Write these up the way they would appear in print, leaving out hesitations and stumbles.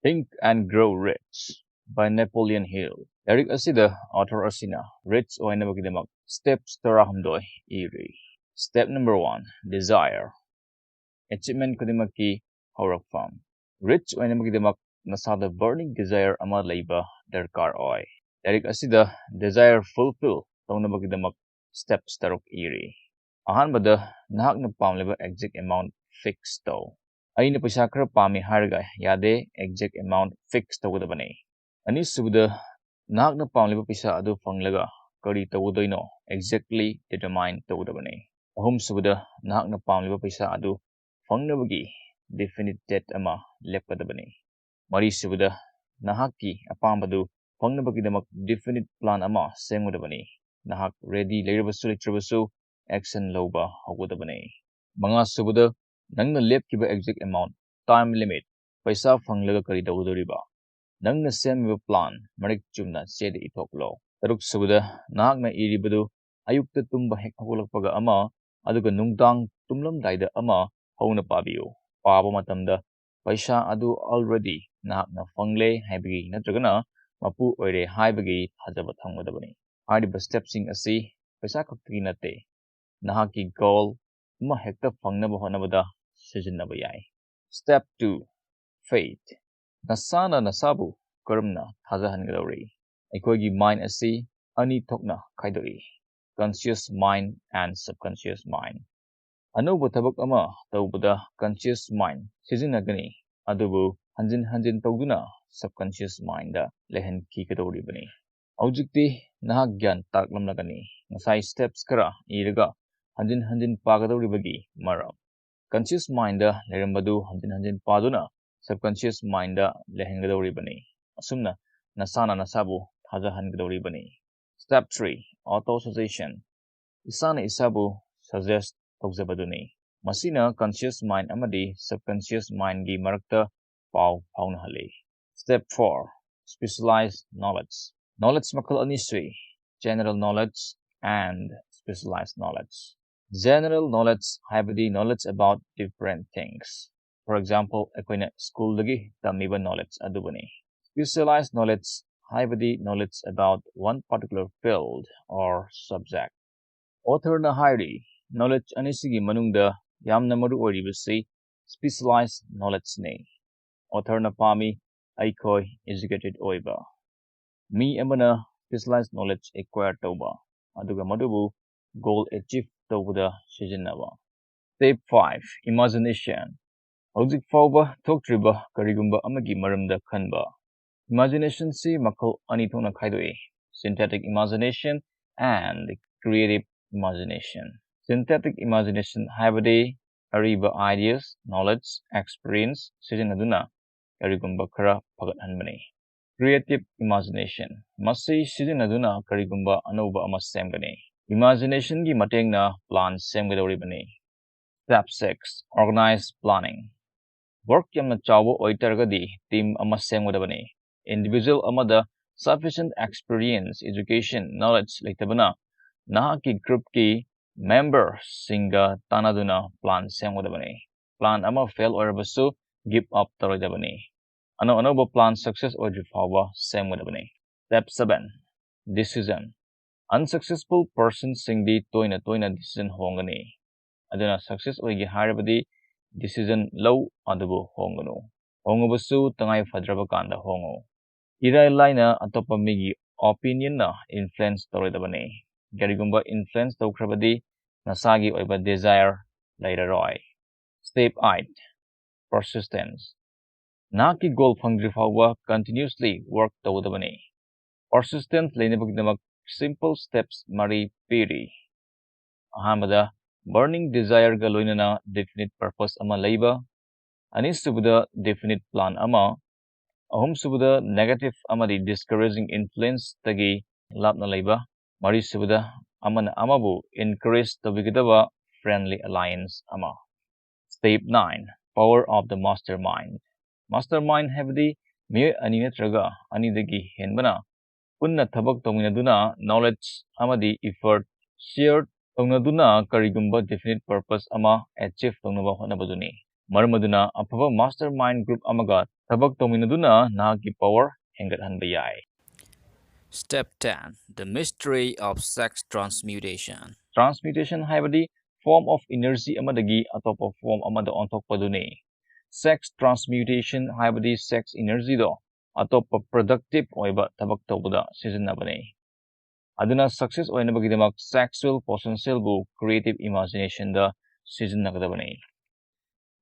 Think and Grow Rich by Napoleon Hill. Eric asida author asina rich oinabagidamag steps tarahamdoi iri. Step number 1. Desire. Achievement kudimaki haurakfam. Rich oinabagidamag nasada burning desire ama leiba darkar oi. Eric asida desire fulfill taunabagidamag steps taruk iri. Ahanbada nahakna pamleba exact amount fixed tau. ꯑꯩꯅ ꯄꯩꯁꯥ ꯈꯔ ꯄꯥꯝꯃꯤ ꯍꯥꯏꯔꯒ ꯌꯥꯗꯦ exact amount fix ꯇꯧꯒꯗꯕꯅꯤ ꯑꯅꯤꯁꯨꯕꯗ ꯅꯍꯥꯛꯅ ꯄꯥꯝꯂꯤꯕ ꯄꯩꯁꯥ ꯑꯗꯨ ꯐꯪꯂꯒ ꯀꯔꯤ ꯇꯧꯒꯗꯣꯏꯅꯣ ꯑꯦꯛꯖꯦꯛꯠꯂꯤ ꯗꯤꯇꯔꯃꯥꯏꯟ ꯇꯧꯒꯗꯕꯅꯤ ꯑꯍꯨꯝꯁꯨꯕꯗ ꯅꯍꯥꯛꯅ ꯄꯥꯝꯂꯤꯕ ꯄꯩꯁꯥ ꯑꯗꯨ ꯐꯪꯅꯕꯒꯤ ꯗꯦꯐꯤꯅꯤꯠ ꯗꯦꯠ ꯑꯃ ꯂꯦꯞꯀꯗꯕꯅꯤ ꯃꯔꯤꯁꯨꯕꯗ ꯅꯍꯥꯛꯀꯤ ꯑꯄꯥꯝꯕꯗꯨ ꯐꯪꯅꯕꯒꯤꯗꯃꯛ ꯗꯦꯐꯤꯅꯤꯠ ꯄ꯭ꯂꯥꯟ ꯑꯃ ꯁꯦꯝꯒꯗꯕꯅꯤ ꯅꯍꯥꯛ ꯔꯦꯗꯤ ꯂꯩꯔꯕꯁꯨ ꯂꯩꯇ꯭ꯔꯕꯁꯨ ꯑꯦꯛꯁꯟ ꯂꯧꯕ ꯍꯧꯒꯗꯕꯅꯤ ꯃꯉꯥꯁꯨꯕꯗ ꯅꯪꯅ ꯂꯦꯞꯈꯤꯕ ꯑꯦꯛꯖꯦꯛ ꯑꯦꯃꯥꯎꯟꯠ ꯇꯥꯏꯝ ꯂꯤꯃꯤꯠ ꯄꯩꯁꯥ ꯐꯪꯂꯒ ꯀꯔꯤ ꯇꯧꯒꯗꯧꯔꯤꯕ ꯅꯪꯅ ꯁꯦꯝꯃꯤꯕ ꯄ꯭ꯂꯥꯟ ꯃꯔꯤꯛ ꯆꯨꯝꯅ ꯆꯦꯗ ꯏꯊꯣꯛꯂꯣ ꯇꯔꯨꯛꯁꯨꯕꯗ ꯅꯍꯥꯛꯅ ꯏꯔꯤꯕꯗꯨ ꯑꯌꯨꯛꯇ ꯇꯨꯝꯕ ꯍꯦꯛ ꯍꯧꯒꯠꯂꯛꯄꯒ ꯑꯃ ꯑꯗꯨꯒ ꯅꯨꯡꯗꯥꯡ ꯇꯨꯝꯂꯝꯗꯥꯏꯗ ꯑꯃ ꯍꯧꯅ ꯄꯥꯕꯤꯌꯨ ꯄꯥꯕ ꯃꯇꯝꯗ ꯄꯩꯁꯥ ꯑꯗꯨ ꯑꯜꯔꯦꯗꯤ ꯅꯍꯥꯛꯅ ꯐꯪꯂꯦ ꯍꯥꯏꯕꯒꯤ ꯅꯠꯇ꯭ꯔꯒꯅ ꯃꯄꯨ ꯑꯣꯏꯔꯦ ꯍꯥꯏꯕꯒꯤ ꯊꯥꯖꯕ ꯊꯝꯒꯗꯕꯅꯤ ꯍꯥꯏꯔꯤꯕ ꯁ꯭ꯇꯦꯞꯁꯤꯡ ꯑꯁꯤ ꯄꯩꯁꯥ ꯈꯛꯇꯒꯤ ꯅꯠꯇꯦ ꯅꯍꯥꯛꯀꯤ ꯒꯣꯜ ꯑꯃ ꯍꯦꯛꯇ ꯐꯪꯅꯕ ꯍꯣꯠꯅꯕꯗ सिजनब याय स्टेप 2 फेथ नसाना नसाबु करमना थाजहनगदौरी अखोगी माइंड असी अनि थोकना खाइदोरी conscious mind and subconscious mind अनौब थबक अमा तौबदा कॉन्शियस माइंड सिजनगनी अदुबु हंजिन हंजिन तौदुना सबकॉन्शियस माइंड दा लेहन कीगदौरी बनी औजिक्ति नहा ज्ञान ताकलमनगनी नसाई स्टेप्स करा इरगा हंजिन हंजिन पागदौरी बगी मरम conscious mind da lerambadu hanjin hanjin paduna subconscious mind da lehengadori bani asumna nasana nasabu thaja hangadori bani step 3 auto suggestion isana isabu suggest tawjabaduni masina conscious mind amadi subconscious mind gi marakta pau fauna hali step 4 specialized knowledge makal ani sui general knowledge and specialized knowledge General knowledge haibadi knowledge about different things. For example, akoina school dagi tamiba knowledge adubani. Specialized knowledge haibadi knowledge about one particular field or subject. Author na hairi knowledge anisigi manungda yamna maru oribasi specialized knowledge ne. Author na pami aikoi educated oiba. Me amana specialized knowledge acquire tauba. Aduga madubu goal achieve tawda sizinaba. Step 5 Imagination Hojik fawba thoktriba karigumba amagi maramda khanba. Imagination si makal ani thona khaidoi. Synthetic imagination and creative imagination. Synthetic imagination haibadi ariba ideas, knowledge, experience sizinaduna karigumba khara phagathanbani. Creative imagination masi sizinaduna karigumba anauba ama semgani. Imagination की मटेंग ना plan सेमगदौरी बनी Step 6 Organize planning Work Yamuna चावो ओइतरगदी team अमा सेमगदबनी Individual अमदा sufficient experience, education, knowledge लेतबना नहा की group की member सिंगा तानादुना plan सेमगदबनी Plan अमा fail ओरबसु give up तरोइदबनी अनो अनोबो plan success ओइद्रिफावा सेमगदबनी Step 7 Decision Unsuccessful persons singdi toina decision hongani. Aduna success oigi harabadi decision low adubu honganu. Hongabasu tangai fadraba kanda hongo. Irai laina atopa migi opinion na influence toridabani. Garigumba influence tokrabadi nasagi oiba desire later roi. Step 8 Persistence Naki goal fangrifawa continuously work tawdabani. Persistence lainabagdamak Simple steps mari piri. Ahamada burning desire ga loinana definite purpose ama leiba. Anisubada definite plan ama. Ahumsubada negative amadi discouraging influence tagi lapna leiba. Mari subada amana amabu encourage tabigidaba friendly alliance ama. Step 9 Power of the mastermind. Mastermind habdi me aninatraga anidagi henbana. Punna thabak tawinaduna knowledge amadi effort shared तौनदुना करिगुम्बा definite purpose ama achieve तौनबा होनबदुनी ꯃꯔꯝ ꯑꯗꯨꯅ ꯑꯐꯕ ꯃꯥꯁꯇꯔꯃꯥꯏꯟ group ꯑꯃꯒ ꯊꯕꯛ ꯇꯧꯃꯤꯟꯅꯗꯨꯅ ꯅꯍꯥꯛꯀꯤ power ꯍꯦꯟꯒꯠꯍꯟꯕ ꯌꯥꯏ꯫ Step 10. The mystery of sex transmutation. Transmutation ꯍꯥꯏꯕꯗꯤ form of energy ꯑꯃꯗꯒꯤ ꯑꯇꯣꯞꯄ ꯐꯣꯔꯝ ꯑꯃꯗ ꯑꯣꯟꯊꯣꯛꯄꯗꯨꯅꯤ꯫ ꯁꯦꯛꯁ ꯇ꯭ꯔꯥꯟꯁꯃ꯭ꯌꯨꯇꯦꯁꯟ ꯍꯥꯏꯕꯗꯤ ꯁꯦꯛꯁ ꯏꯅꯔꯖꯤꯗꯣ ꯑꯇꯣꯞꯄ ꯄ꯭ꯔꯗꯛꯇꯤꯚ ꯑꯣꯏꯕ ꯊꯕꯛ ꯇꯧꯕꯗ ꯁꯤꯖꯤꯟꯅꯕꯅꯤ꯫ ꯑꯗꯨꯅ ꯁꯛꯁꯦꯁ ꯑꯣꯏꯅꯕꯒꯤꯗꯃꯛ ꯁꯦꯛꯁꯨꯑꯦꯜ ꯄꯣꯇꯦꯟꯁꯤꯌꯦꯜꯕꯨ ꯀ꯭ꯔꯤꯌꯦꯇꯤꯚ ꯏꯃꯥꯖꯤꯅꯦꯁꯟꯗ ꯁꯤꯖꯤꯟꯅꯒꯗꯕꯅꯤ꯫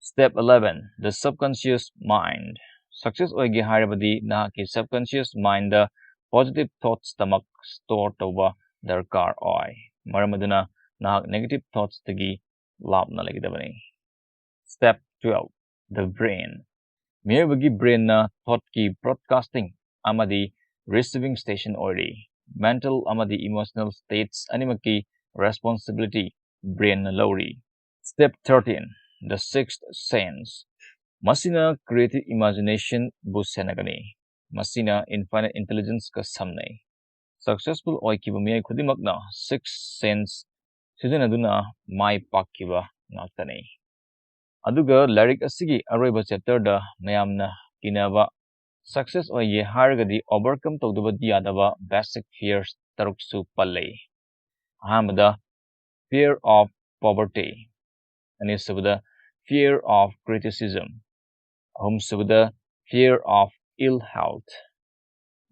Step 11. The subconscious mind. Success ꯑꯣꯏꯒꯦ ꯍꯥꯏꯔꯕꯗꯤ ꯅꯍꯥꯛꯀꯤ subconscious mindꯗ positive thoughts-ꯇꯃꯛ store ꯇꯧꯕ ꯗꯔꯀꯥꯔ ꯑꯣꯏ꯫ ꯃꯔꯝ ꯑꯗꯨꯅ ꯅꯍꯥꯛ negative thoughts-ꯇꯒꯤ ꯂꯥꯞꯅ ꯂꯩꯒꯗꯕꯅꯤ꯫ Step 12. The brain. ꯃꯤꯑꯣꯏꯕꯒꯤ ꯕ꯭ꯔꯦꯟꯅ ꯊꯣꯠꯀꯤ ꯕ꯭ꯔꯣꯗꯀꯥꯁꯇꯤꯡ ꯑꯃꯗꯤ ꯔꯤꯁꯤꯚꯤꯡ ꯁ꯭ꯇꯦꯁꯟ ꯑꯣꯏꯔꯤ꯫ ꯃꯦꯟꯇꯦꯜ ꯑꯃꯗꯤ ꯏꯃꯣꯁꯅꯦꯜ ꯁ꯭ꯇꯦꯠꯁ ꯑꯅꯤꯃꯛꯀꯤ ꯔꯦꯁꯄꯣꯟꯁꯤꯕꯤꯂꯤꯇꯤ ꯕ꯭ꯔꯦꯟꯅ ꯂꯧꯔꯤ꯫ Step 13. The sixth sense. ꯃꯁꯤꯅ ꯀ꯭ꯔꯤꯌꯦꯇꯤꯚ ꯏꯃꯥꯖꯤꯅꯦꯁꯟꯕꯨ ꯁꯦꯟꯅꯒꯅꯤ꯫ ꯃꯁꯤꯅ ꯏꯟꯐꯥꯏꯅꯥꯏꯠ ꯏꯟꯇꯦꯂꯤꯖꯦꯟꯁꯀ ꯁꯝꯅꯩ꯫ ꯁꯛꯁꯦꯁꯐꯨꯜ ꯑꯣꯏꯈꯤꯕ ꯃꯤꯑꯣꯏ ꯈꯨꯗꯤꯡꯃꯛꯅ ꯁꯤꯛꯁ ꯁꯦꯟꯁ ꯁꯤꯖꯤꯟꯅꯗꯨꯅ ꯃꯥꯏ ꯄꯥꯛꯈꯤꯕ ꯉꯥꯛꯇꯅꯤ꯫ ꯑꯗꯨꯒ ꯂꯥꯏꯔꯤꯛ ꯑꯁꯤꯒꯤ ꯑꯔꯣꯏꯕ ꯆꯦꯞꯇꯔꯗ ꯃꯌꯥꯝꯅ ꯀꯤꯅꯕ ꯁꯛꯁꯦꯁ ꯑꯣꯏꯒꯦ ꯍꯥꯏꯔꯒꯗꯤ ꯑꯣꯚꯔꯀꯝ ꯇꯧꯗꯕꯗꯤ ꯌꯥꯗꯕ ꯕꯦꯁꯤꯛ ꯐꯤꯌꯔꯁ ꯇꯔꯨꯛꯁꯨ ꯄꯜꯂꯤ꯫ ꯑꯍꯥꯟꯕꯗ ꯐꯤꯌꯔ ꯑꯣꯐ ꯄꯣꯚꯔꯇꯤ, ꯑꯅꯤꯁꯨꯕꯗ fear of criticism, ꯑꯍꯨꯝꯁꯨꯕꯗ fear of ill health,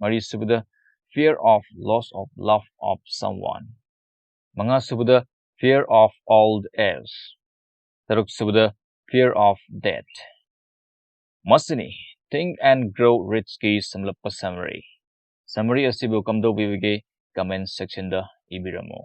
ꯃꯔꯤꯁꯨꯕꯗ fear of loss of love of someone, ꯃꯉꯥꯁꯨꯕꯗ fear of old age, ꯇꯔꯨꯛꯁꯨꯕꯗ fear of death. ꯃꯁꯤꯅꯤ Think and Grow Richꯀꯤ ꯁꯝꯂꯞꯄ ꯁꯝꯃꯔꯤ꯫ ꯁꯝꯃꯔꯤ ꯑꯁꯤꯕꯨ ꯀꯝꯗꯧꯕꯤꯕꯒꯦ ꯀꯃꯦꯟ ꯁꯦꯛꯁꯟꯗ ꯏꯕꯤꯔꯝꯃꯨ꯫